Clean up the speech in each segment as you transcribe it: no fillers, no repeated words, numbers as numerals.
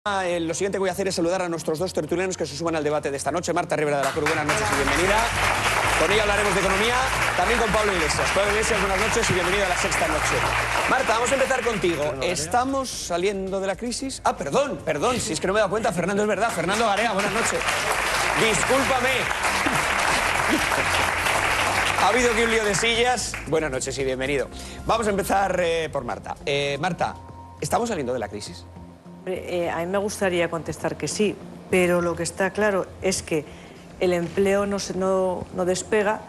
Lo siguiente que voy a hacer es saludar a nuestros dos tertulianos que se suman al debate de esta noche. Marta Rivera de la Cruz, buenas noches y bienvenida. Con ella hablaremos de economía, también con Pablo Iglesias. Pablo Iglesias, buenas noches y bienvenido a la sexta noche. Marta, vamos a empezar contigo. ¿Estamos saliendo de la crisis? Ah, perdón, si es que no me he dado cuenta, Fernando, es verdad. Fernando Garea, buenas noches. Discúlpame. Ha habido aquí un lío de sillas. Buenas noches y bienvenido. Vamos a empezar por Marta. Marta, ¿estamos saliendo de la crisis? A mí me gustaría contestar que sí, pero lo que está claro es que el empleo no despega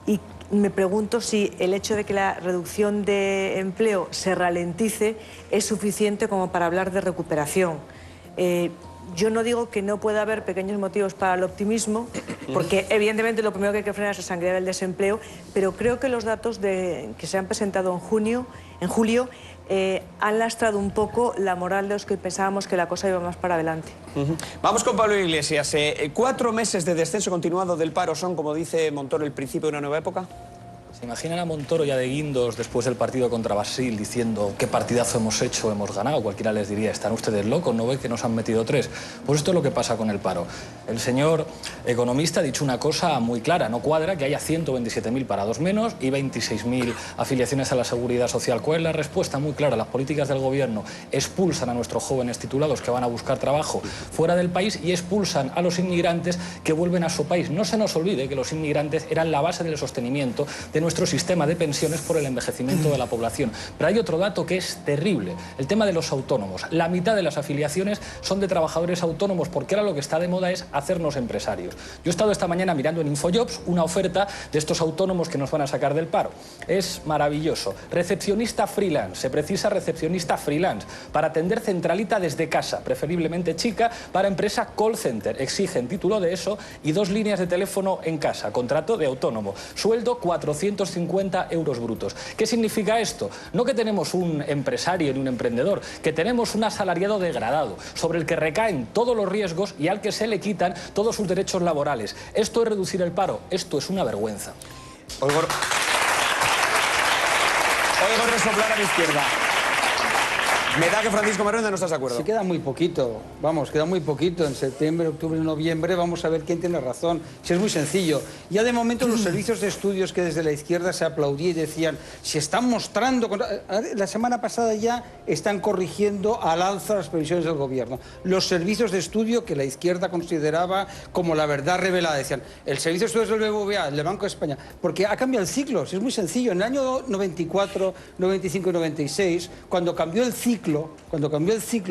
y me pregunto si el hecho de que la reducción de empleo se ralentice es suficiente como para hablar de recuperación. Yo no digo que no pueda haber pequeños motivos para el optimismo, porque evidentemente lo primero que hay que frenar es la sangría del desempleo, pero creo que los datos que se han presentado en julio, han lastrado un poco la moral de los que pensábamos que la cosa iba más para adelante. Vamos con Pablo Iglesias. 4 meses de descenso continuado del paro son, como dice Montoro, el principio de una nueva época. ¿Se imaginan a Montoro ya de guindos después del partido contra Brasil diciendo qué partidazo hemos hecho, hemos ganado? Cualquiera les diría, ¿están ustedes locos? ¿No ven que nos han metido 3? Pues esto es lo que pasa con el paro. El señor economista ha dicho una cosa muy clara, no cuadra que haya 127.000 parados menos y 26.000 afiliaciones a la Seguridad Social. ¿Cuál es la respuesta? Muy clara, las políticas del gobierno expulsan a nuestros jóvenes titulados que van a buscar trabajo fuera del país y expulsan a los inmigrantes que vuelven a su país. No se nos olvide que los inmigrantes eran la base del sostenimiento de nuestro sistema de pensiones por el envejecimiento de la población. Pero hay otro dato que es terrible, el tema de los autónomos. La mitad de las afiliaciones son de trabajadores autónomos, porque ahora lo que está de moda es hacernos empresarios. Yo he estado esta mañana mirando en Infojobs una oferta de estos autónomos que nos van a sacar del paro. Es maravilloso. Recepcionista freelance, se precisa recepcionista freelance para atender centralita desde casa, preferiblemente chica, para empresa call center. Exigen título de eso y 2 líneas de teléfono en casa, contrato de autónomo. Sueldo 450 euros brutos. ¿Qué significa esto? No que tenemos un empresario ni un emprendedor, que tenemos un asalariado degradado, sobre el que recaen todos los riesgos y al que se le quitan todos sus derechos laborales. Esto es reducir el paro, esto es una vergüenza. Oigo resoplar a mi izquierda. Me da que Francisco Marrón no estás de acuerdo. Se queda muy poquito, vamos, queda muy poquito. En septiembre, octubre, noviembre vamos a ver quién tiene razón. Si es muy sencillo. Ya de momento los servicios de estudios que desde la izquierda se aplaudían y decían, se están mostrando... La semana pasada ya están corrigiendo al alza las previsiones del gobierno. Los servicios de estudio que la izquierda consideraba como la verdad revelada. Decían, el servicio de estudios del BBVA, el del Banco de España, porque ha cambiado el ciclo, si es muy sencillo. En el año 94, 95 y 96, cuando cambió el ciclo,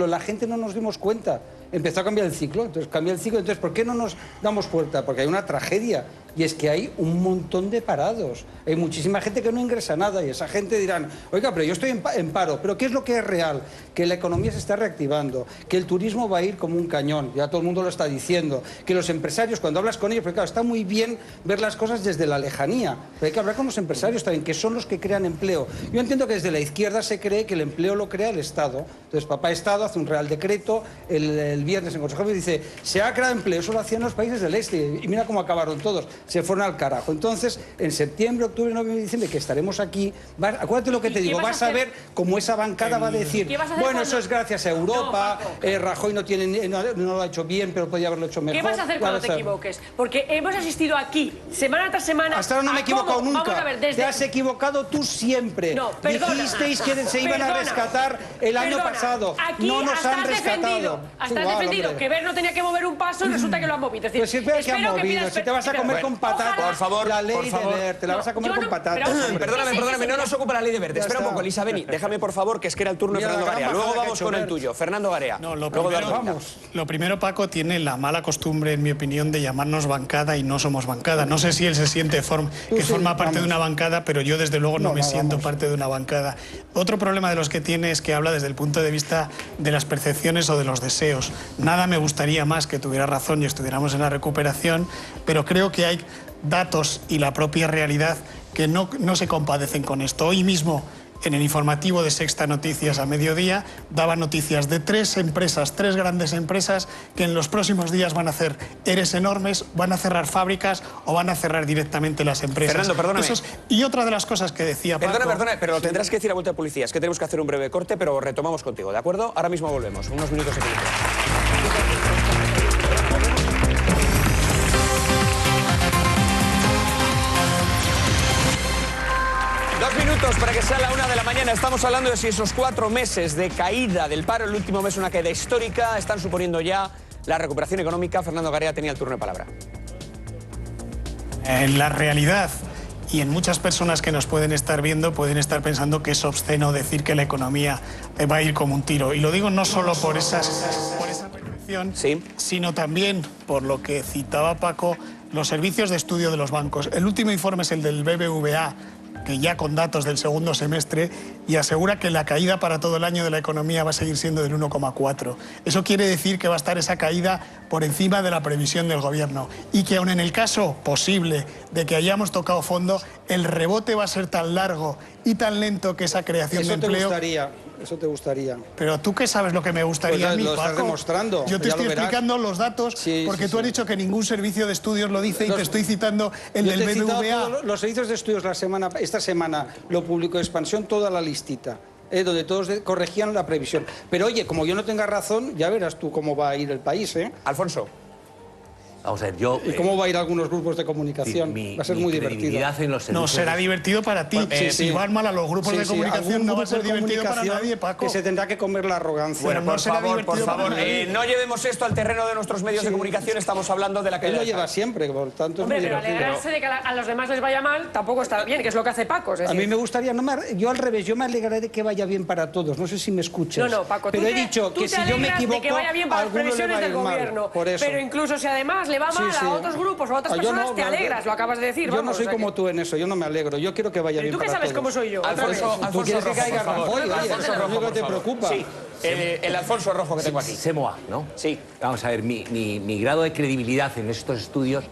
la gente no nos dimos cuenta. Empezó a cambiar el ciclo, entonces ¿por qué no nos damos cuenta? Porque hay una tragedia, y es que hay un montón de parados. Hay muchísima gente que no ingresa nada, y esa gente dirán, oiga, pero yo estoy en paro, pero ¿qué es lo que es real? Que la economía se está reactivando, que el turismo va a ir como un cañón, ya todo el mundo lo está diciendo, que los empresarios, cuando hablas con ellos, porque claro, está muy bien ver las cosas desde la lejanía, pero hay que hablar con los empresarios también, que son los que crean empleo. Yo entiendo que desde la izquierda se cree que el empleo lo crea el Estado. Entonces papá Estado hace un Real Decreto, el viernes en Consejo y dice, se ha creado empleo, eso lo hacían los países del este, y mira cómo acabaron todos, se fueron al carajo. Entonces, en septiembre, octubre, noviembre y diciembre, que estaremos aquí, acuérdate lo que te digo, vas a ver cómo esa bancada va a decir, bueno, eso es gracias a Europa, Rajoy no lo ha hecho bien, pero podía haberlo hecho mejor. ¿Qué vas a hacer cuando te equivoques? Porque hemos asistido aquí, semana tras semana... Hasta ahora no me he equivocado nunca. Vamos a ver, Te has equivocado tú siempre. No, perdona. Dijisteis que se iban a rescatar el año pasado. Aquí no nos han rescatado. Hasta defendido que Ver no tenía que mover un paso y resulta que lo han movido. Es decir, pues si que han movido, si te vas a comer con patatas, por favor, la ley por favor. de Ver, te la vas a comer con patatas. Perdóname, no nos ocupa la ley de Ver. Espera un poco, Elisa, Beni, déjame por favor, que es que era el turno de Fernando Garea. Luego vamos con el tuyo, Fernando Garea. No, lo primero, Paco tiene la mala costumbre, en mi opinión, de llamarnos bancada y no somos bancada. No sé si él se siente que forma parte de una bancada, pero yo desde luego no me siento parte de una bancada. Otro problema de los que tiene es que habla desde el punto de vista de las percepciones o de los deseos. Nada me gustaría más que tuviera razón y estuviéramos en la recuperación, pero creo que hay datos y la propia realidad que no se compadecen con esto. Hoy mismo en el informativo de Sexta Noticias a mediodía, daba noticias de 3 empresas, 3 grandes empresas, que en los próximos días van a hacer ERES enormes, van a cerrar fábricas o van a cerrar directamente las empresas. Fernando, perdóname. Y otra de las cosas que decía Paco... Perdona, pero lo tendrás que decir a vuelta de policía. Es que tenemos que hacer un breve corte, pero retomamos contigo, ¿de acuerdo? Ahora mismo volvemos, unos minutos de película. 2 minutos para que sea la 1 de la mañana. Estamos hablando de si esos 4 meses de caída del paro, el último mes una caída histórica, están suponiendo ya la recuperación económica. Fernando Garea tenía el turno de palabra. En la realidad, y en muchas personas que nos pueden estar viendo, pueden estar pensando que es obsceno decir que la economía va a ir como un tiro. Y lo digo no solo por esa reflexión, sí, sino también por lo que citaba Paco, los servicios de estudio de los bancos. El último informe es el del BBVA, que ya con datos del segundo semestre, y asegura que la caída para todo el año de la economía va a seguir siendo del 1,4. Eso quiere decir que va a estar esa caída por encima de la previsión del gobierno y que aun en el caso posible de que hayamos tocado fondo, el rebote va a ser tan largo y tan lento que esa creación de empleo... Eso te gustaría. Pero tú qué sabes lo que me gustaría pues a mí, lo estás Paco. Demostrando. Yo te estoy explicando los datos porque tú has dicho que ningún servicio de estudios lo dice y te estoy citando el del BBVA. Los servicios de estudios esta semana lo publicó Expansión, toda la listita. Donde todos corregían la previsión. Pero oye, como yo no tenga razón, ya verás tú cómo va a ir el país, ¿eh? Alfonso. Vamos a ver, yo... ¿Y cómo va a ir algunos grupos de comunicación? Va a ser muy divertido. No será divertido para ti. Si van mal a los grupos de comunicación, no va a ser divertido para nadie, Paco. Que se tendrá que comer la arrogancia. Bueno, por favor, no llevemos esto al terreno de nuestros medios de comunicación. Estamos hablando de la caída. Él lo lleva siempre, por tanto. Hombre, pero alegrarse de que a los demás les vaya mal tampoco está bien, que es lo que hace Paco. A mí me gustaría, yo al revés, yo me alegraré de que vaya bien para todos. No sé si me escuchas. No, Paco, pero he dicho que si yo me equivoco, de que vaya bien para las previsiones del gobierno. Pero incluso si además le va mal a otros grupos o a otras personas, te alegras, lo acabas de decir. Yo no soy como tú en eso, yo no me alegro. Yo quiero que vaya bien para todos. ¿Tú qué sabes cómo soy yo? Alfonso, ¿tú quieres que caiga Rajoy? Alfonso Rojo, ¿qué te preocupa? Sí, el Alfonso Rojo que tengo aquí. Semoa, ¿no? Sí. Vamos a ver, mi grado de credibilidad en estos estudios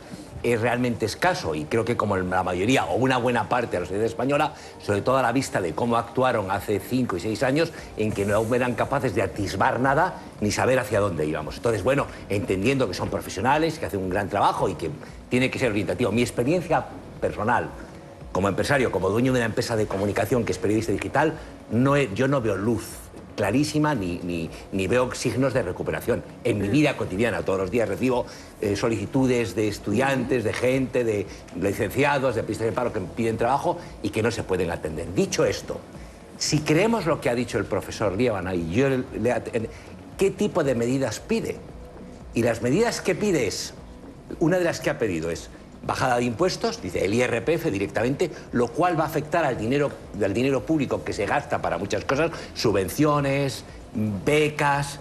es realmente escaso y creo que como la mayoría o una buena parte de la sociedad española, sobre todo a la vista de cómo actuaron hace 5 y 6 años en que no eran capaces de atisbar nada ni saber hacia dónde íbamos. Entonces, bueno, entendiendo que son profesionales, que hacen un gran trabajo y que tiene que ser orientativo. Mi experiencia personal como empresario, como dueño de una empresa de comunicación que es periodista digital, yo no veo luz clarísima ni veo signos de recuperación. En mi vida cotidiana, todos los días recibo solicitudes de estudiantes, de gente, de licenciados, de pistas de paro que piden trabajo y que no se pueden atender. Dicho esto, si creemos lo que ha dicho el profesor Liébana y yo, ¿qué tipo de medidas pide? Y las medidas que pide es, una de las que ha pedido es bajada de impuestos, dice el IRPF directamente, lo cual va a afectar al dinero público que se gasta para muchas cosas, subvenciones, becas,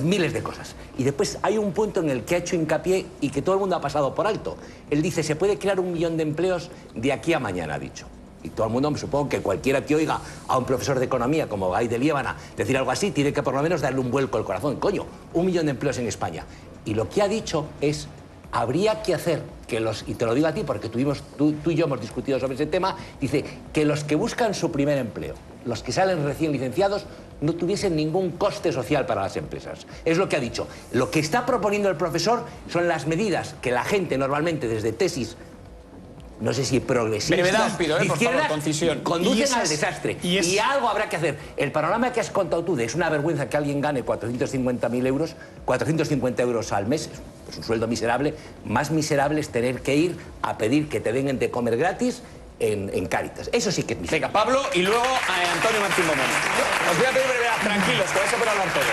miles de cosas. Y después hay un punto en el que ha hecho hincapié y que todo el mundo ha pasado por alto. Él dice, se puede crear 1 millón de empleos de aquí a mañana, ha dicho. Y todo el mundo, me supongo que cualquiera que oiga a un profesor de economía como Guy de Liébana decir algo así, tiene que por lo menos darle un vuelco al corazón. Coño, 1 millón de empleos en España. Y lo que ha dicho es, habría que hacer que y te lo digo a ti porque tú y yo hemos discutido sobre ese tema, dice que los que buscan su primer empleo, los que salen recién licenciados, no tuviesen ningún coste social para las empresas. Es lo que ha dicho. Lo que está proponiendo el profesor son las medidas que la gente normalmente desde tesis, no sé si progresistas, pido, por favor, concisión, conducen al desastre. Y algo habrá que hacer. El panorama que has contado tú de es una vergüenza que alguien gane 450.000 euros, 450 euros al mes, pues un sueldo miserable. Más miserable es tener que ir a pedir que te den de comer gratis en Cáritas. Eso sí que es miserable. Venga, Pablo y luego Antonio Martín Momón. Os voy a pedir brevedad, tranquilos, que vais a poder hablar todos.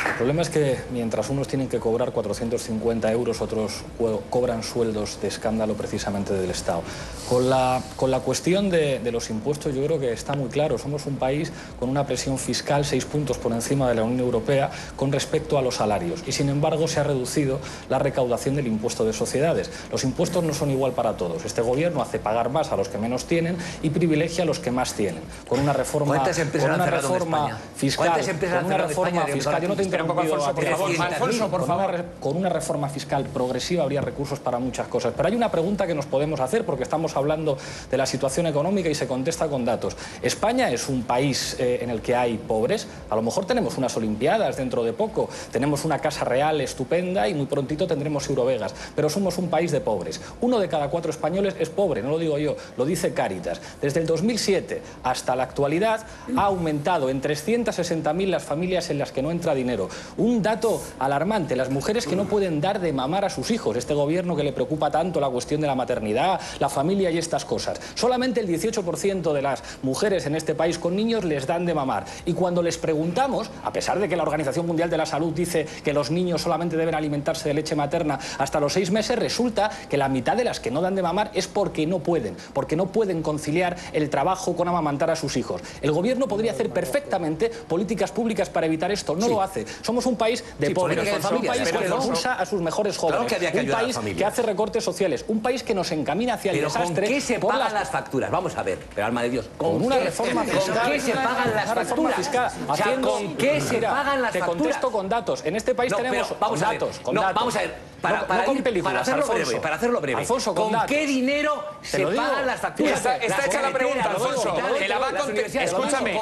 El problema es que mientras unos tienen que cobrar 450 euros, otros cobran sueldos de escándalo precisamente del Estado. Con la cuestión de los impuestos yo creo que está muy claro. Somos un país con una presión fiscal 6 puntos por encima de la Unión Europea con respecto a los salarios. Y sin embargo se ha reducido la recaudación del impuesto de sociedades. Los impuestos no son igual para todos. Este gobierno hace pagar más a los que menos tienen y privilegia a los que más tienen. Con una reforma, ¿Cuántas empresas han cerrado en España? Fiscal, ¿Cuántas empresas han cerrado en España? Fiscal, yo no te interrumpo. poco, Alfonso, por favor. Alfonso, por favor. Con una reforma fiscal progresiva habría recursos para muchas cosas. Pero hay una pregunta que nos podemos hacer, porque estamos hablando de la situación económica y se contesta con datos. ¿España es un país en el que hay pobres? A lo mejor tenemos unas Olimpiadas dentro de poco, tenemos una Casa Real estupenda y muy prontito tendremos Eurovegas, pero somos un país de pobres. 1 de cada 4 españoles es pobre, no lo digo yo, lo dice Cáritas. Desde el 2007 hasta la actualidad ha aumentado en 360.000 las familias en las que no entra dinero. Un dato alarmante, las mujeres que no pueden dar de mamar a sus hijos, este gobierno que le preocupa tanto la cuestión de la maternidad, la familia y estas cosas. Solamente el 18% de las mujeres en este país con niños les dan de mamar. Y cuando les preguntamos, a pesar de que la Organización Mundial de la Salud dice que los niños solamente deben alimentarse de leche materna hasta los 6 meses, resulta que la mitad de las que no dan de mamar es porque no pueden conciliar el trabajo con amamantar a sus hijos. El gobierno podría hacer perfectamente políticas públicas para evitar esto, no lo hace. Somos un país de pobres, un país que expulsa a sus mejores jóvenes, un país que hace recortes sociales, un país que nos encamina hacia el desastre. ¿Con qué se pagan las facturas? Vamos a ver, pero alma de Dios, con una reforma fiscal. ¿Con qué se pagan las facturas? ¿Con qué se pagan las facturas? Te contesto con datos. En este país tenemos datos. Vamos a ver, para hacerlo breve. Alfonso, ¿con qué dinero se pagan las facturas? Está hecha la pregunta, Alfonso. Escúchame,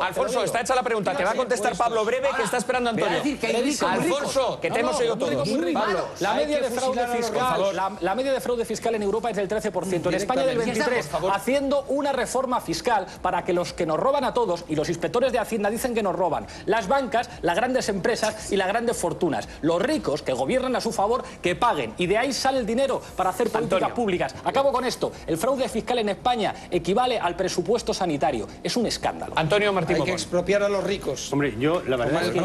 Alfonso, está hecha la pregunta. Te va a contestar Pablo breve, que está esperando Antonio. Alfonso, que te hemos oído todos. Pablo, la media de fraude fiscal en Europa es del 13%. En España del 23%, haciendo una reforma fiscal para que los que nos roban a todos, y los inspectores de Hacienda dicen que nos roban, las bancas, las grandes empresas y las grandes fortunas. Los ricos que gobiernan a su favor, que paguen. Y de ahí sale el dinero para hacer políticas públicas. Acabo con esto. El fraude fiscal en España equivale al presupuesto sanitario. Es un escándalo. Antonio Martín. Hay que expropiar a los ricos. Hombre, yo la verdad es que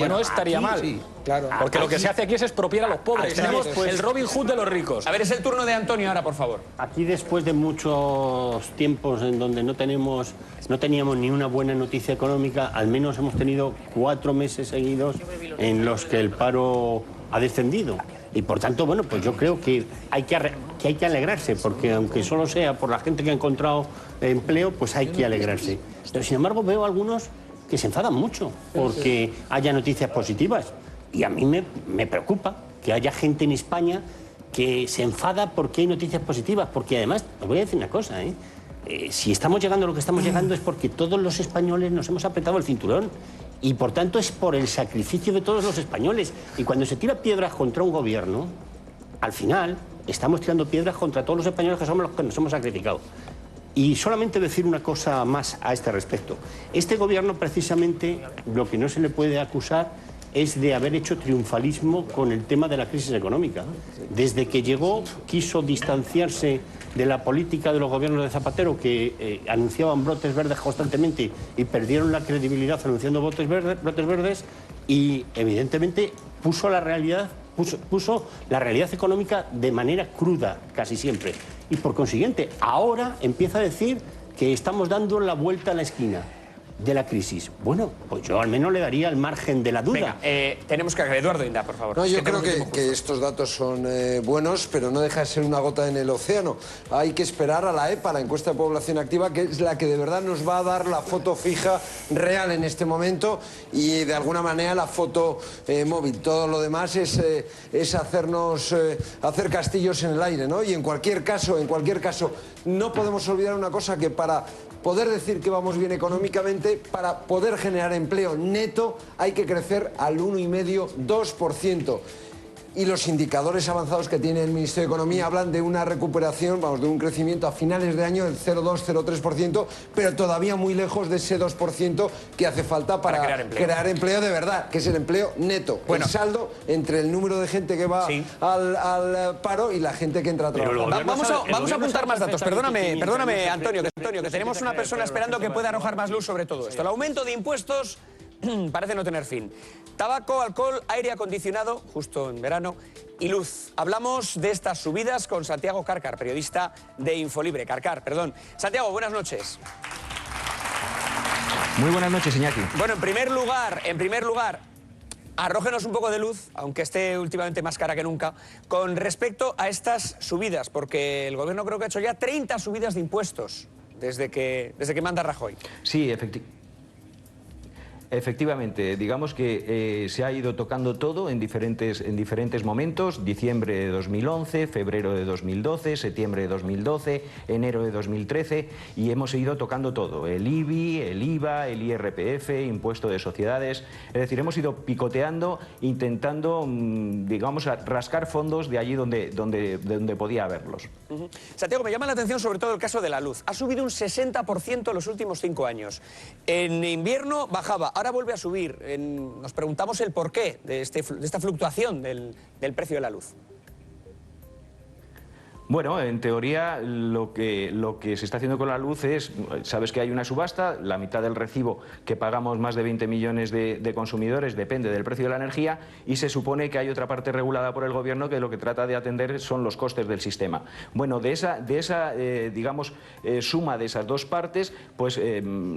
no estaría mal. Sí, claro. Porque lo que se hace aquí es expropiar a los pobres. Tenemos el Robin Hood de los ricos. A ver, es el turno de Antonio ahora, por favor. Aquí, después de muchos tiempos en donde no teníamos ni una buena noticia económica, al menos hemos tenido 4 meses seguidos en los que el paro ha descendido. Y por tanto, bueno, pues yo creo que hay que alegrarse, porque aunque solo sea por la gente que ha encontrado empleo, pues hay que alegrarse. Pero sin embargo veo algunos que se enfadan mucho porque haya noticias positivas. Y a mí me preocupa que haya gente en España que se enfada porque hay noticias positivas, porque además, os voy a decir una cosa, si estamos llegando a lo que estamos llegando es porque todos los españoles nos hemos apretado el cinturón. Y por tanto es por el sacrificio de todos los españoles. Y cuando se tira piedras contra un gobierno, al final estamos tirando piedras contra todos los españoles que somos los que nos hemos sacrificado. Y solamente decir una cosa más a este respecto. Este gobierno, precisamente, lo que no se le puede acusar es de haber hecho triunfalismo con el tema de la crisis económica. Desde que llegó, quiso distanciarse de la política de los gobiernos de Zapatero, que anunciaban brotes verdes constantemente y perdieron la credibilidad anunciando brotes verdes, y evidentemente puso la realidad económica de manera cruda, casi siempre. Y por consiguiente, ahora empieza a decir que estamos dando la vuelta a la esquina de la crisis. Bueno, pues yo al menos le daría el margen de la duda. Venga, tenemos que... Eduardo Inda, por favor. No, yo creo que estos datos son buenos, pero no deja de ser una gota en el océano. Hay que esperar a la EPA, la encuesta de población activa, que es la que de verdad nos va a dar la foto fija real en este momento y de alguna manera la foto móvil. Todo lo demás es hacer castillos en el aire, ¿no? Y en cualquier caso, no podemos olvidar una cosa, que para poder decir que vamos bien económicamente, para poder generar empleo neto, hay que crecer al 1,5–2%. Y los indicadores avanzados que tiene el Ministerio de Economía hablan de una recuperación, de un crecimiento a finales de año del 0,2–0,3%, pero todavía muy lejos de ese 2% que hace falta para crear empleo de verdad, que es el empleo neto. Bueno, el saldo entre el número de gente que va al paro y la gente que entra a trabajar. Vamos a apuntar más datos. Perdóname, Antonio, que tenemos una persona esperando que pueda arrojar más luz sobre todo esto. El aumento de impuestos parece no tener fin. Tabaco, alcohol, aire acondicionado, justo en verano, y luz. Hablamos de estas subidas con Santiago Carcar, periodista de Infolibre. Santiago, buenas noches. Muy buenas noches, Iñaki. Bueno, en primer lugar, arrójenos un poco de luz, aunque esté últimamente más cara que nunca, con respecto a estas subidas, porque el gobierno creo que ha hecho ya 30 subidas de impuestos desde que manda Rajoy. Sí, Efectivamente, digamos que se ha ido tocando todo en diferentes momentos: diciembre de 2011, febrero de 2012, septiembre de 2012, enero de 2013, y hemos ido tocando todo: el IBI, el IVA, el IRPF, impuesto de sociedades. Es decir, hemos ido picoteando, intentando, digamos, rascar fondos de allí donde podía haberlos. Santiago, me llama la atención sobre todo el caso de la luz. Ha subido un 60% en los últimos 5 años. En invierno bajaba, ahora vuelve a subir. Nos preguntamos el porqué de esta fluctuación del precio de la luz. Bueno, en teoría lo que se está haciendo con la luz es, sabes que hay una subasta, la mitad del recibo que pagamos más de 20 millones de consumidores depende del precio de la energía, y se supone que hay otra parte regulada por el gobierno que lo que trata de atender son los costes del sistema. Bueno, de esa digamos, suma de esas dos partes, pues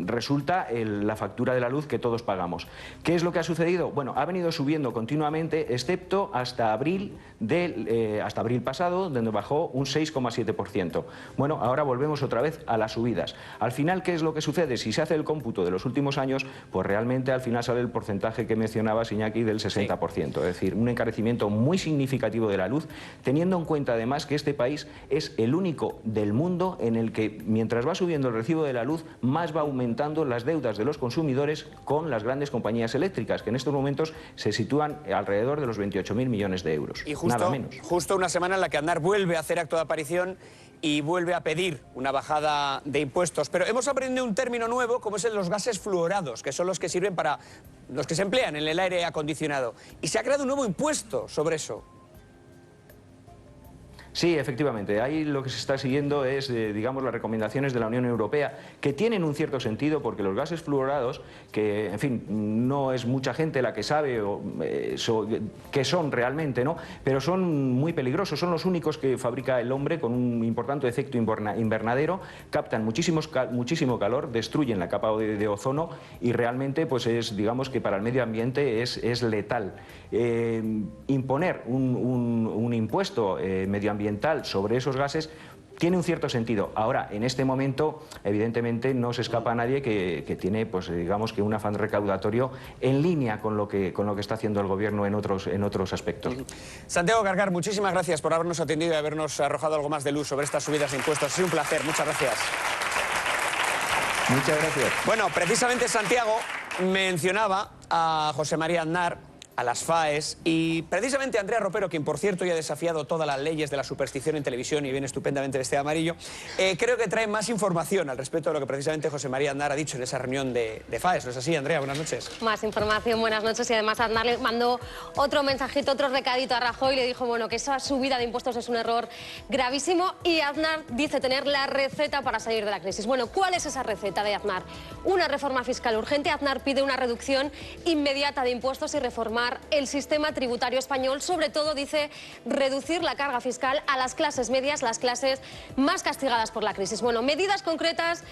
resulta la factura de la luz que todos pagamos. ¿Qué es lo que ha sucedido? Bueno, ha venido subiendo continuamente, excepto hasta abril pasado, donde bajó un 6,7%. Bueno, ahora volvemos otra vez a las subidas. Al final, ¿qué es lo que sucede? Si se hace el cómputo de los últimos años, pues realmente al final sale el porcentaje que mencionabas, Iñaki, del 60%. Es decir, un encarecimiento muy significativo de la luz, teniendo en cuenta además que este país es el único del mundo en el que, mientras va subiendo el recibo de la luz, más va aumentando las deudas de los consumidores con las grandes compañías eléctricas, que en estos momentos se sitúan alrededor de los 28.000 millones de euros. Y nada menos. Justo una semana en la que Aznar vuelve a hacer acto de aparición y vuelve a pedir una bajada de impuestos. Pero hemos aprendido un término nuevo, como es el de los gases fluorados, que son los que sirven para los que se emplean en el aire acondicionado. Y se ha creado un nuevo impuesto sobre eso. Sí, efectivamente. Ahí lo que se está siguiendo es, digamos, las recomendaciones de la Unión Europea, que tienen un cierto sentido, porque los gases fluorados, que, en fin, no es mucha gente la que sabe qué son realmente, ¿no? Pero son muy peligrosos, son los únicos que fabrica el hombre con un importante efecto invernadero, captan muchísimo calor, destruyen la capa de ozono y realmente, pues es, digamos, que para el medio ambiente es letal. Imponer un impuesto medioambiental sobre esos gases tiene un cierto sentido. Ahora, en este momento, evidentemente, no se escapa a nadie que tiene, pues digamos, que un afán recaudatorio en línea con lo que está haciendo el gobierno en otros aspectos. Santiago Gargar, muchísimas gracias por habernos atendido y habernos arrojado algo más de luz sobre estas subidas de impuestos. Ha sido un placer, muchas gracias. Muchas gracias. Bueno, precisamente Santiago mencionaba a José María Aznar, a las FAES, y precisamente Andrea Ropero, quien por cierto ya ha desafiado todas las leyes de la superstición en televisión y viene estupendamente vestida de amarillo, creo que trae más información al respecto de lo que precisamente José María Aznar ha dicho en esa reunión de FAES. ¿No es así, Andrea? Buenas noches. Más información, buenas noches. Y además Aznar le mandó otro mensajito, otro recadito a Rajoy y le dijo, bueno, que esa subida de impuestos es un error gravísimo, y Aznar dice tener la receta para salir de la crisis. Bueno, ¿cuál es esa receta de Aznar? Una reforma fiscal urgente. Aznar pide una reducción inmediata de impuestos y reformar el sistema tributario español, sobre todo, dice, reducir la carga fiscal a las clases medias, las clases más castigadas por la crisis. Bueno, medidas concretas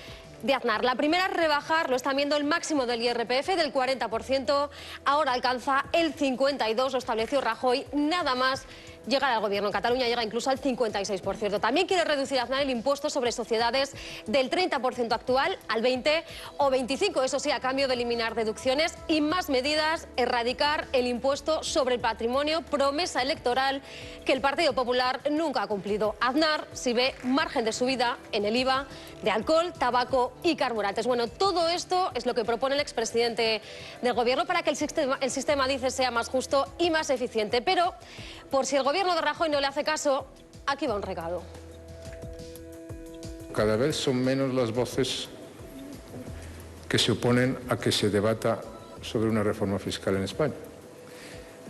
de Aznar. La primera, rebajar, lo están viendo, el máximo del IRPF del 40%, ahora alcanza el 52%, lo estableció Rajoy, nada más llegar al gobierno. En Cataluña llega incluso al 56%. También quiere reducir Aznar el impuesto sobre sociedades del 30% actual al 20% o 25%, eso sí, a cambio de eliminar deducciones. Y más medidas, erradicar el impuesto sobre el patrimonio, promesa electoral que el Partido Popular nunca ha cumplido. Aznar sí ve margen de subida en el IVA de alcohol, tabaco y carburantes. Bueno, todo esto es lo que propone el expresidente del gobierno para que el sistema, dice, sea más justo y más eficiente. Pero, por si el gobierno de Rajoy no le hace caso, aquí va un recado. Cada vez son menos las voces que se oponen a que se debata sobre una reforma fiscal en España.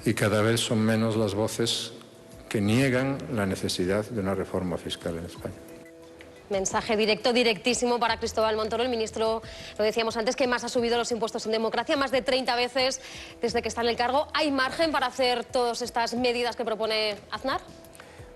Y cada vez son menos las voces que niegan la necesidad de una reforma fiscal en España. Mensaje directo, directísimo para Cristóbal Montoro, el ministro, lo decíamos antes, que más ha subido los impuestos en democracia, más de 30 veces desde que está en el cargo. ¿Hay margen para hacer todas estas medidas que propone Aznar?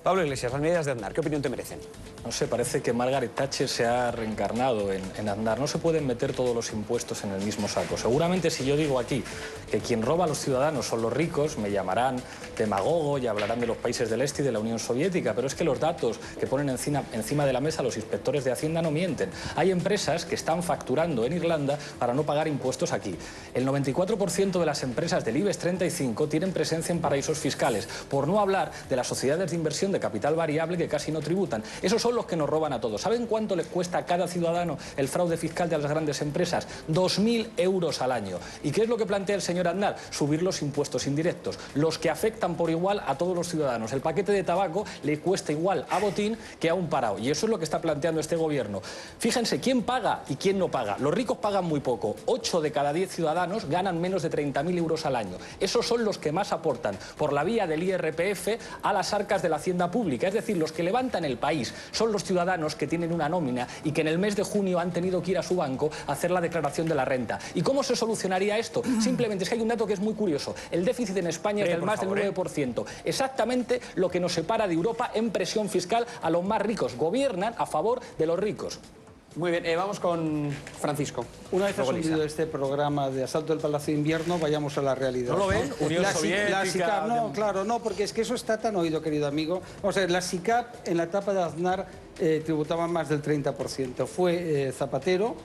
Pablo Iglesias, las medidas de Aznar, ¿qué opinión te merecen? No sé, parece que Margaret Thatcher se ha reencarnado en Aznar. No se pueden meter todos los impuestos en el mismo saco. Seguramente si yo digo aquí que quien roba a los ciudadanos son los ricos, me llamarán demagogo y hablarán de los países del este y de la Unión Soviética, pero es que los datos que ponen encima de la mesa los inspectores de Hacienda no mienten. Hay empresas que están facturando en Irlanda para no pagar impuestos aquí. El 94% de las empresas del IBEX 35 tienen presencia en paraísos fiscales, por no hablar de las sociedades de inversión de capital variable que casi no tributan. Esos son los que nos roban a todos. ¿Saben cuánto les cuesta a cada ciudadano el fraude fiscal de las grandes empresas? 2.000 euros al año. ¿Y qué es lo que plantea el señor Aznar? Subir los impuestos indirectos, los que afectan por igual a todos los ciudadanos. El paquete de tabaco le cuesta igual a Botín que a un parado. Y eso es lo que está planteando este gobierno. Fíjense, ¿quién paga y quién no paga? Los ricos pagan muy poco. 8 de cada 10 ciudadanos ganan menos de 30.000 euros al año. Esos son los que más aportan por la vía del IRPF a las arcas de la hacienda pública. Es decir, los que levantan el país son los ciudadanos que tienen una nómina y que en el mes de junio han tenido que ir a su banco a hacer la declaración de la renta. ¿Y cómo se solucionaría esto? Simplemente es que hay un dato que es muy curioso. El déficit en España es del más del 9%. Exactamente lo que nos separa de Europa en presión fiscal a los más ricos. Gobiernan a favor de los ricos. Muy bien, vamos con Francisco. Una vez asumido este programa de asalto del Palacio de Invierno, vayamos a la realidad. ¿No lo ven? Unión Soviética... SICAP, no, claro, no, porque es que eso está tan oído, querido amigo. Vamos a ver, la SICAP en la etapa de Aznar tributaban más del 30%. Fue Zapatero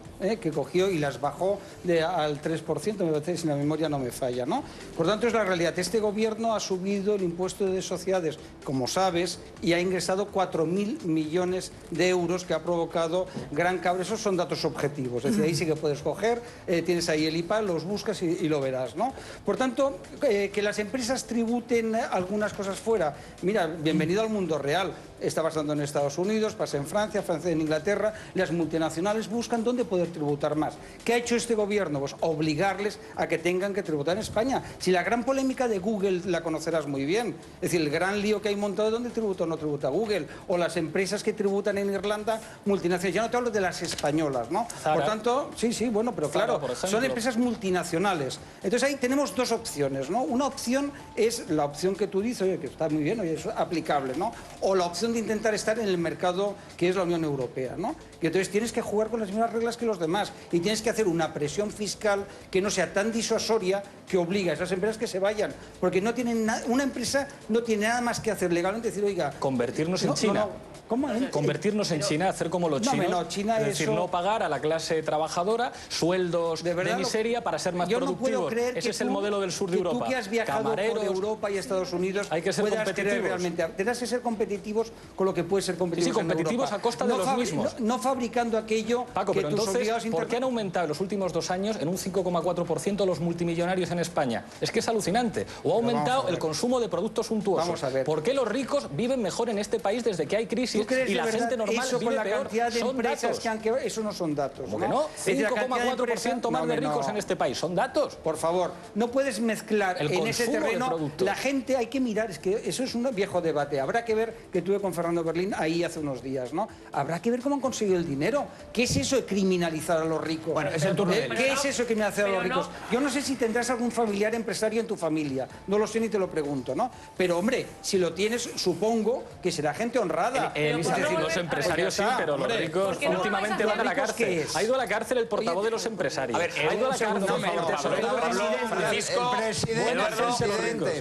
que cogió y las bajó al 3%, me parece, si la memoria no me falla, ¿no? Por tanto, es la realidad. Este gobierno ha subido el impuesto de sociedades, como sabes, y ha ingresado 4.000 millones de euros que ha provocado gran cabre. Esos son datos objetivos. Es decir, ahí sí que puedes coger, tienes ahí el IPA, los buscas y lo verás, ¿no? Por tanto, que las empresas tributen algunas cosas fuera. Mira, bienvenido al mundo real. Está pasando en Estados Unidos, pasa en Francia, Francia en Inglaterra. Las multinacionales buscan dónde poder tributar más. ¿Qué ha hecho este gobierno? Pues obligarles a que tengan que tributar en España. Si la gran polémica de Google la conocerás muy bien, es decir, el gran lío que hay montado de dónde tributa o no tributa Google, o las empresas que tributan en Irlanda, multinacionales. Ya no te hablo de las españolas, ¿no? Zara. Por tanto, sí, bueno, pero claro, Zara, son empresas multinacionales. Entonces ahí tenemos dos opciones, ¿no? Una opción es la opción que tú dices, oye, que está muy bien, oye, es aplicable, ¿no? O la opción de intentar estar en el mercado que es la Unión Europea, ¿no? Y entonces tienes que jugar con las mismas reglas que los demás y tienes que hacer una presión fiscal que no sea tan disuasoria que obliga a esas empresas que se vayan, porque no tienen una empresa no tiene nada más que hacer legalmente, decir, oiga... Convertirnos en China. ¿Cómo? Convertirnos en China, hacer como los chinos. China es decir, no pagar a la clase trabajadora sueldos de miseria para ser más productivos. No puedo creer Ese es el modelo del sur de Europa. Tú que has viajado por Europa y Estados Unidos, hay que ser competitivos. Realmente, tendrás que ser competitivos con lo que puede ser competitivos en competitivos Europa. A costa de los mismos. No fabricando aquello Paco, que pero tus entonces, obligados... ¿por qué han aumentado en los últimos 2 años en un 5,4% los multimillonarios en España? Es que es alucinante. O ha aumentado el consumo de productos suntuosos. Vamos a ver. ¿Por qué los ricos viven mejor en este país desde que hay crisis y la gente normal eso vive con la peor? cantidad de Son empresas datos. que han quebrado, eso no son datos. ¿Cómo que no? 5,4% más de ricos en este país. Son datos. Por favor, no puedes mezclar en ese terreno. La gente hay que mirar, es que eso es un viejo debate. Habrá que ver, que tuve con Fernando Berlín ahí hace unos días, ¿no? Habrá que ver cómo han conseguido el dinero. ¿Qué es eso de criminalizar a los ricos? Bueno, es el turno de... ¿Qué es eso de criminalizar a los ricos? Yo no sé si tendrás algún familiar empresario en tu familia. No lo sé ni te lo pregunto, ¿no? Pero, hombre, si lo tienes, supongo que será gente honrada. Es decir, los empresarios sí, pero los ricos últimamente van a la cárcel. Ha ido a la cárcel el portavoz de los empresarios. Ha ido a la cárcel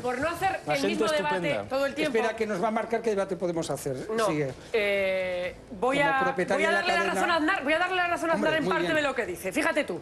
por no hacer el mismo debate todo el tiempo. Espera, que nos va a marcar qué debate podemos hacer. No, sigue. Voy a darle la razón a Aznar en parte de lo que dice. Fíjate tú.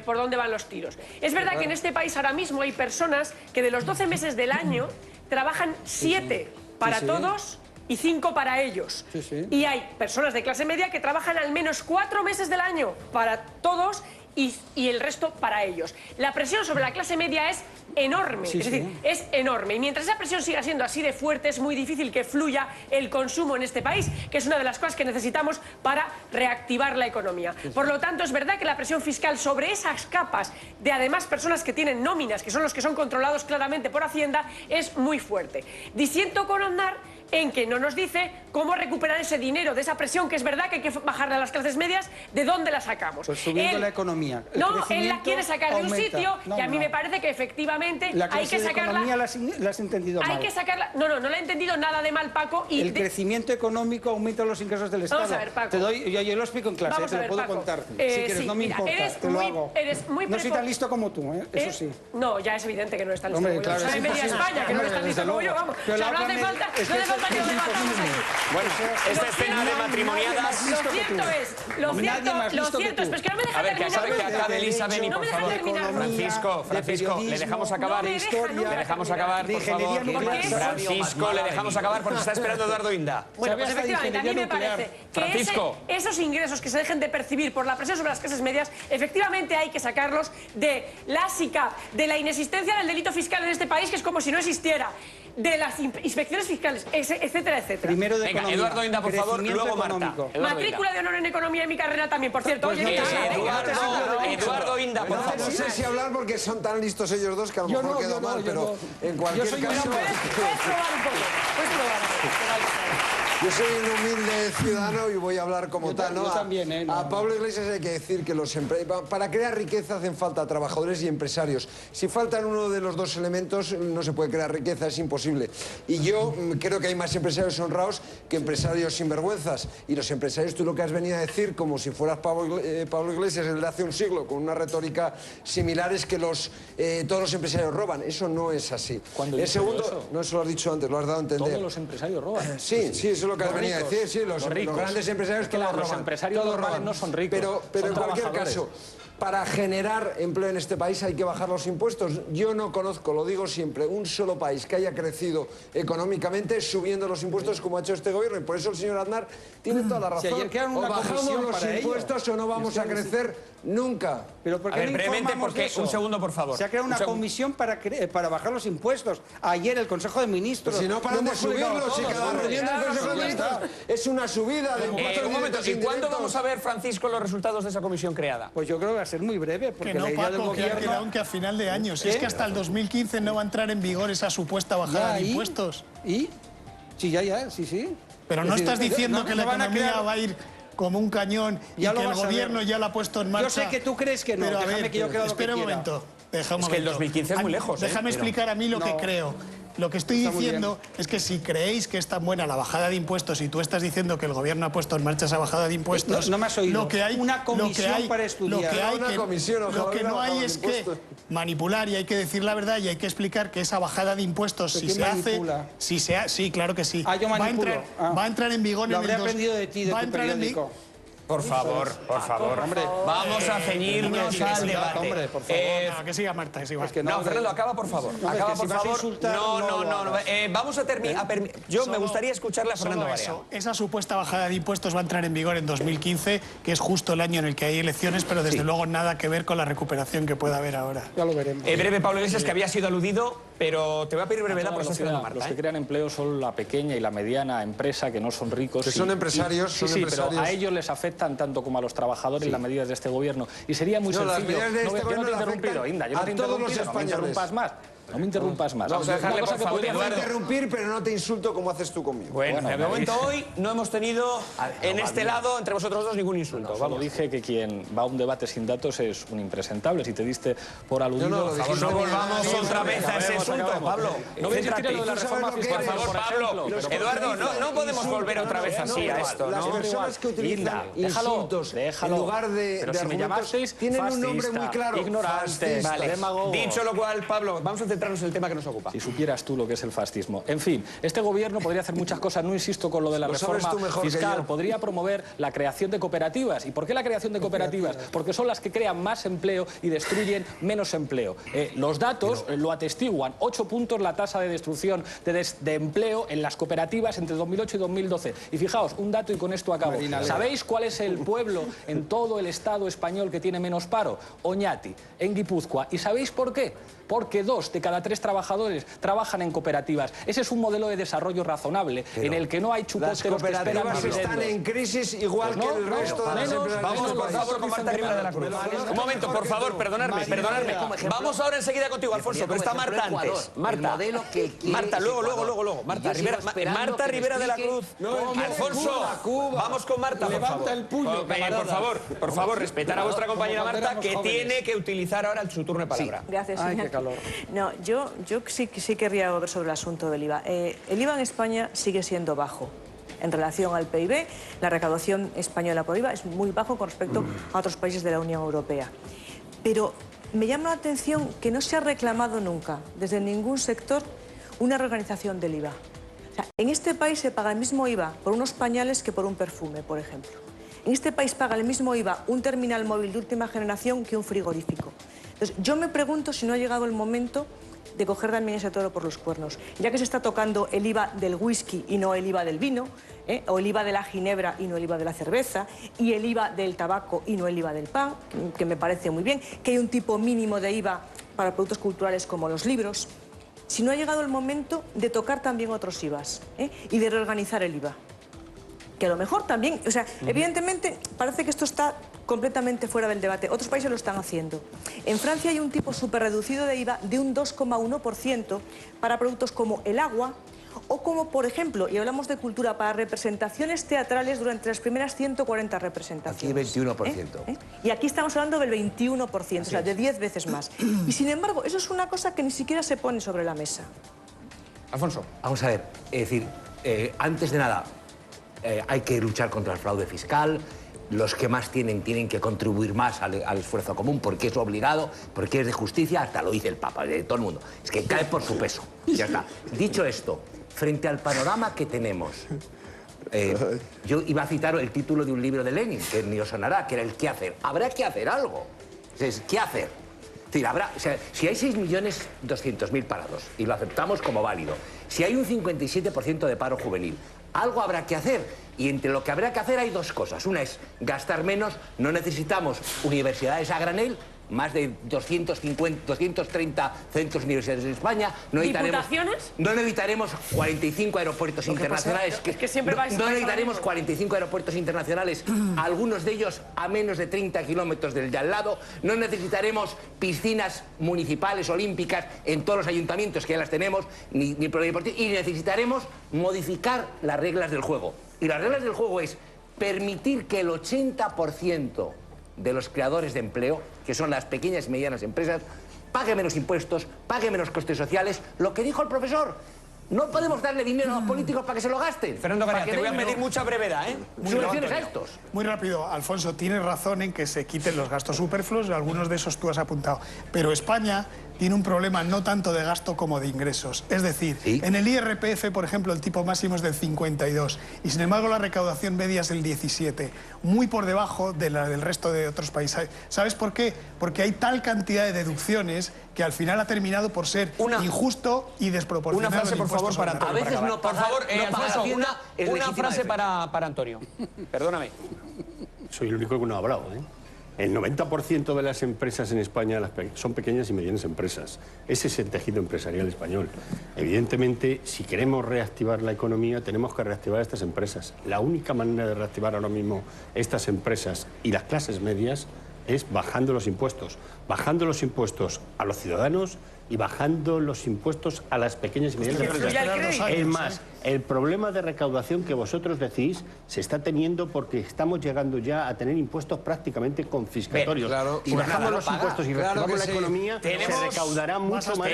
Por dónde van los tiros. Es verdad que en este país ahora mismo hay personas que de los 12 meses del año trabajan 7 para todos y 5 para ellos. Y hay personas de clase media que trabajan al menos 4 meses del año para todos y el resto para ellos. La presión sobre la clase media es enorme, es decir, es enorme. Y mientras esa presión siga siendo así de fuerte, es muy difícil que fluya el consumo en este país, que es una de las cosas que necesitamos para reactivar la economía. Por lo tanto, es verdad que la presión fiscal sobre esas capas de, además, personas que tienen nóminas, que son los que son controlados claramente por Hacienda, es muy fuerte. Disiento con Aznar en que no nos dice cómo recuperar ese dinero de esa presión, que es verdad que hay que bajarle a las clases medias, ¿de dónde la sacamos? Pues subiendo la economía. economía. No, él la quiere sacar de un sitio y a mí me parece que efectivamente hay que sacarla. La economía la has entendido mal. Hay que sacarla. No la he entendido nada de mal, Paco. Y el crecimiento económico aumenta los ingresos del Estado. Vamos a ver, Paco. Te doy, yo lo explico en clase, te lo puedo contar. Si quieres, no me importa, te lo hago. No soy tan listo como tú, eso sí. No, ya es evidente que no es tan listo como yo. Sabe media España que no es tan listo como yo, vamos. O sea, no hace falta que nos debatamos aquí. Bueno, esta escena de matrimoniadas... Lo cierto es que no me deja terminar. A ver, que acabe Elisa, Beni, por favor. Francisco, le dejamos acabar. Le dejamos acabar, por favor. Francisco, le dejamos acabar porque está esperando Eduardo Inda. Bueno, pues efectivamente, a mí me parece que esos ingresos que se dejen de percibir por la presión sobre las clases medias, efectivamente hay que sacarlos de la SICAP, de la inexistencia del delito fiscal en este país, que es como si no existiera, de las inspecciones fiscales, etcétera, etcétera. Primero de Venga, Eduardo Inda, por favor, luego Marta. Matrícula de honor en economía en mi carrera también, por cierto. Oye, Eduardo Inda, por favor. No sé si hablar porque son tan listos ellos dos que a lo mejor queda mal, pero en cualquier caso... Puedes probar un poco. Yo soy un humilde ciudadano y voy a hablar como tal, ¿no? Yo también, A Pablo Iglesias hay que decir que para crear riqueza hacen falta trabajadores y empresarios. Si faltan uno de los dos elementos, no se puede crear riqueza, es imposible. Y yo creo que hay más empresarios honrados que empresarios sinvergüenzas. Y los empresarios, tú lo que has venido a decir, como si fueras Pablo Iglesias, el de hace un siglo, con una retórica similar, es que todos los empresarios roban. Eso no es así. El segundo, no, eso lo has dicho antes, lo has dado a entender. Todos los empresarios roban. Sí, eso es lo que has venido a decir. Sí, los grandes empresarios que los empresarios normales no son ricos. Pero en cualquier caso, para generar empleo en este país hay que bajar los impuestos. Yo no conozco, lo digo siempre, un solo país que haya crecido económicamente subiendo los impuestos como ha hecho este gobierno. Y por eso el señor Aznar tiene toda la razón. O bajamos los impuestos o no vamos a crecer nunca. Pero ¿por qué no informamos de eso? Un segundo, por favor. Se ha creado una comisión para bajar los impuestos. Ayer el Consejo de Ministros... Si no paran de subirlos, si cada reunión del Consejo de Ministros es una subida de impuestos. Un momento, ¿y cuándo vamos a ver, Francisco, los resultados de esa comisión creada? Pues yo creo que va a ser muy breve, porque que no, la idea del gobierno... aunque a final de año. Si es que hasta el 2015 no va a entrar en vigor esa supuesta bajada de impuestos. ¿Y? Sí, sí. Pero no estás diciendo que la economía va a ir como un cañón y que el gobierno ya la ha puesto en marcha. Yo sé que tú crees que no, pero déjame que yo creo lo que quiera. Espera un momento. Es que el 2015 es muy lejos. Déjame explicar a mí lo que creo. Lo que estoy diciendo es que si creéis que es tan buena la bajada de impuestos y tú estás diciendo que el gobierno ha puesto en marcha esa bajada de impuestos... No me has oído. Lo que hay, una comisión para estudiar. Lo que no hay es que manipular y hay que decir la verdad y hay que explicar que esa bajada de impuestos, si se hace... Sí, claro que sí. Yo manipulo. Va a entrar en vigor en el... Lo habré aprendido de ti, de tu periódico. Por favor, hombre. Vamos a ceñirnos al debate. Hombre, por favor. Que siga Marta, que siga. No, Fernando, acaba, por favor. Acaba, por favor. No. Vamos a terminar. Yo me gustaría escucharle a Fernando Barea. Esa supuesta bajada de impuestos va a entrar en vigor en 2015, que es justo el año en el que hay elecciones, pero desde luego nada que ver con la recuperación que pueda haber ahora. Ya lo veremos. Breve, Pablo Iglesias, que había sido aludido, pero te voy a pedir brevedad por eso, Marta. Los que crean empleo son la pequeña y la mediana empresa, que no son ricos. Que son empresarios, pero a ellos les afectan tanto como a los trabajadores las medidas de este gobierno. Y sería muy sencillo. Yo no te he interrumpido, Inda, yo no te he interrumpido, no me interrumpas más. No me interrumpas más. Vamos a dejarle, por favor, te voy a interrumpir, pero no te insulto como haces tú conmigo. Bueno, de momento hoy no hemos tenido en este lado, entre vosotros dos, ningún insulto. Solo dije que quien va a un debate sin datos es un impresentable. Si te diste por aludido... No volvamos otra vez a ese insulto, Pablo. No me céntrate de la reforma fiscal, por favor, Pablo. Eduardo, no podemos volver otra vez así a esto, ¿no? Las personas que utilizan insultos en lugar de argumentos tienen un nombre muy claro. Ignorantes, demagogos. Dicho lo cual, Pablo, vamos a centrarnos en el tema que nos ocupa. Si supieras tú lo que es el fascismo. En fin, este gobierno podría hacer muchas cosas, no insisto con lo de la reforma fiscal, podría promover la creación de cooperativas. ¿Y por qué la creación de cooperativas? Porque son las que crean más empleo y destruyen menos empleo. Los datos lo atestiguan. 8 puntos la tasa de destrucción de empleo en las cooperativas entre 2008 y 2012. Y fijaos, un dato y con esto acabo. ¿Sabéis cuál es el pueblo en todo el Estado español que tiene menos paro? Oñati, en Guipúzcoa. ¿Y sabéis por qué? Porque 2 de cada cada 3 trabajadores trabajan en cooperativas. Ese es un modelo de desarrollo razonable, en el que no hay chupoteros que esperan Las cooperativas están en crisis igual que el resto de las empresas. Vamos, por favor, con Marta Ribera de la Cruz. Un momento, por favor, perdonadme. Vamos ahora enseguida contigo, Alfonso, pero está Marta antes. Marta, luego. Marta Ribera de la Cruz. Alfonso, vamos con Marta, por favor. Levanta el puño, por favor, respetar a vuestra compañera Marta, que tiene que utilizar ahora su turno de palabra. Gracias, Ay, señor. qué calor. No, yo sí querría volver sobre el asunto del IVA. El IVA en España sigue siendo bajo. En relación al PIB, la recaudación española por IVA es muy bajo con respecto a otros países de la Unión Europea. Pero me llama la atención que no se ha reclamado nunca, desde ningún sector, una reorganización del IVA. O sea, en este país se paga el mismo IVA por unos pañales que por un perfume, por ejemplo. En este país paga el mismo IVA un terminal móvil de última generación que un frigorífico. Entonces, yo me pregunto si no ha llegado el momento de coger también ese toro por los cuernos. Ya que se está tocando el IVA del whisky y no el IVA del vino, o el IVA de la ginebra y no el IVA de la cerveza, y el IVA del tabaco y no el IVA del pan, que me parece muy bien, que hay un tipo mínimo de IVA para productos culturales como los libros. Si no ha llegado el momento de tocar también otros IVAs y de reorganizar el IVA. Que a lo mejor también, o sea, evidentemente parece que esto está completamente fuera del debate. Otros países lo están haciendo. En Francia hay un tipo súper reducido de IVA de un 2,1% para productos como el agua o como, por ejemplo, y hablamos de cultura, para representaciones teatrales durante las primeras 140 representaciones. Aquí 21%. Y aquí estamos hablando del 21%, o sea, de 10 veces más. Y sin embargo, eso es una cosa que ni siquiera se pone sobre la mesa. Alfonso. Vamos a ver, es decir, antes de nada, hay que luchar contra el fraude fiscal. Los que más tienen que contribuir más al esfuerzo común porque es obligado, porque es de justicia, hasta lo dice el Papa, de todo el mundo. Es que cae por su peso. Ya está. Dicho esto, frente al panorama que tenemos, yo iba a citar el título de un libro de Lenin, que ni os sonará, que era el ¿qué hacer? Habrá que hacer algo. Es, ¿qué hacer? Es decir, o sea, si hay 6.200.000 parados, y lo aceptamos como válido, si hay un 57% de paro juvenil, algo habrá que hacer. Y entre lo que habrá que hacer hay dos cosas. Una es gastar menos. No necesitamos universidades a granel, más de 230 centros universitarios en España. ¿Diputaciones? No necesitaremos 45 aeropuertos internacionales. Es que siempre no necesitaremos 45 aeropuertos internacionales, algunos de ellos a menos de 30 kilómetros del de al lado. No necesitaremos piscinas municipales olímpicas en todos los ayuntamientos, que ya las tenemos, ni polideportivos. Y necesitaremos modificar las reglas del juego. Y las reglas del juego es permitir que el 80% de los creadores de empleo, que son las pequeñas y medianas empresas, pague menos impuestos, pague menos costes sociales. Lo que dijo el profesor, no podemos darle dinero a los políticos para que se lo gasten. Fernando Garea, te voy a pedir mucha brevedad, Subvenciones a estos. Muy rápido, Alfonso, tienes razón en que se quiten los gastos superfluos, algunos de esos tú has apuntado. Pero España tiene un problema no tanto de gasto como de ingresos. Es decir, en el IRPF, por ejemplo, el tipo máximo es del 52 y sin embargo la recaudación media es el 17, muy por debajo de la del resto de otros países. ¿Sabes por qué? Porque hay tal cantidad de deducciones que al final ha terminado por ser injusto y desproporcionado. Una frase, por favor, para Antonio. A veces no por favor, Alfonso, una frase para Antonio. Perdóname. Soy el único que no ha hablado, El 90% de las empresas en España son pequeñas y medianas empresas. Ese es el tejido empresarial español. Evidentemente, si queremos reactivar la economía, tenemos que reactivar estas empresas. La única manera de reactivar ahora mismo estas empresas y las clases medias es bajando los impuestos. Bajando los impuestos a los ciudadanos y bajando los impuestos a las pequeñas y medianas empresas. Es más, el problema de recaudación que vosotros decís se está teniendo porque estamos llegando ya a tener impuestos prácticamente confiscatorios. Claro, y bajando los impuestos y reactivamos la economía, se recaudará mucho más.